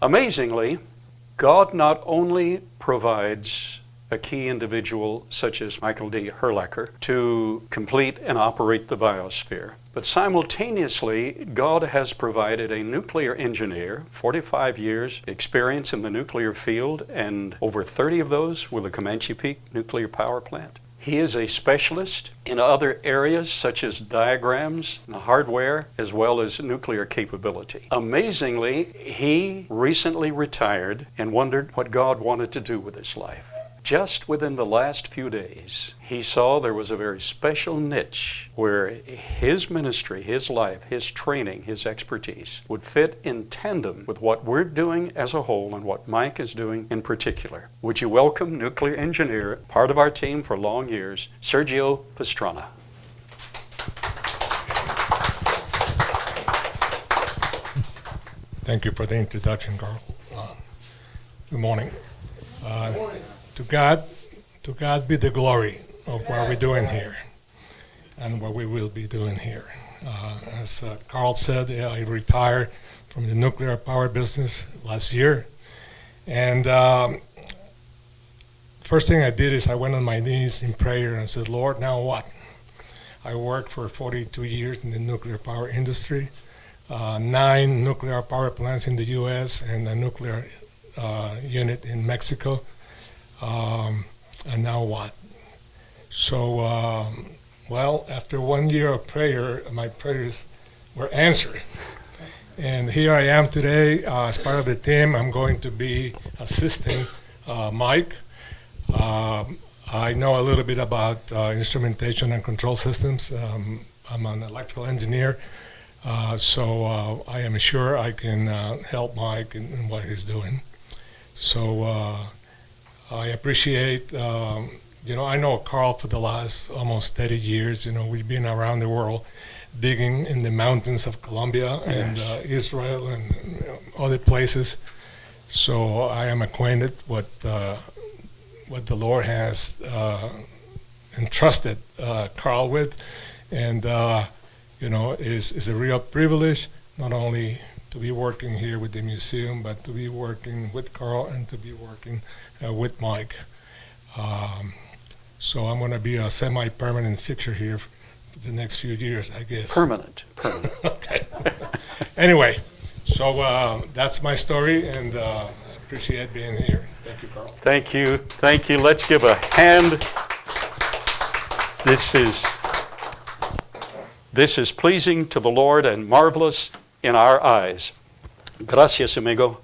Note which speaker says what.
Speaker 1: Amazingly, God not only provides a key individual such as Michael D. Herlacher to complete and operate the biosphere, but simultaneously, God has provided a nuclear engineer, 45 years experience in the nuclear field, and over 30 of those with the Comanche Peak nuclear power plant. He is a specialist in other areas such as diagrams and hardware, as well as nuclear capability. Amazingly, he recently retired and wondered what God wanted to do with his life. Just within the last few days, he saw there was a very special niche where his ministry, his life, his training, his expertise would fit in tandem with what we're doing as a whole and what Mike is doing in particular. Would you welcome nuclear engineer, part of our team for long years, Sergio Pastrana.
Speaker 2: Thank you for the introduction, Carl. Good morning. Good morning. To God be the glory of what we're doing here and what we will be doing here. As Carl said, I retired from the nuclear power business last year. And first thing I did is I went on my knees in prayer and said, Lord, now what? I worked for 42 years in the nuclear power industry, 9 nuclear power plants in the U.S. and a nuclear unit in Mexico. And now what? So, well, after 1 year of prayer, my prayers were answered. And here I am today as part of the team. I'm going to be assisting Mike. I know a little bit about instrumentation and control systems. I'm an electrical engineer, so I am sure I can help Mike in what he's doing. So I appreciate, I know Carl for the last almost 30 years. We've been around the world digging in the mountains of Colombia and Israel and other places. So I am acquainted with what the Lord has entrusted Carl with. And, it's a real privilege not only to be working here with the museum, but to be working with Carl and to be working with Mike. So I'm going to be a semi-permanent fixture here for the next few years, I guess.
Speaker 1: Permanent.
Speaker 2: Okay. Anyway, so that's my story, and I appreciate being here. Thank you, Carl.
Speaker 1: Thank you. Let's give a hand. This is pleasing to the Lord and marvelous in our eyes. Gracias, amigo.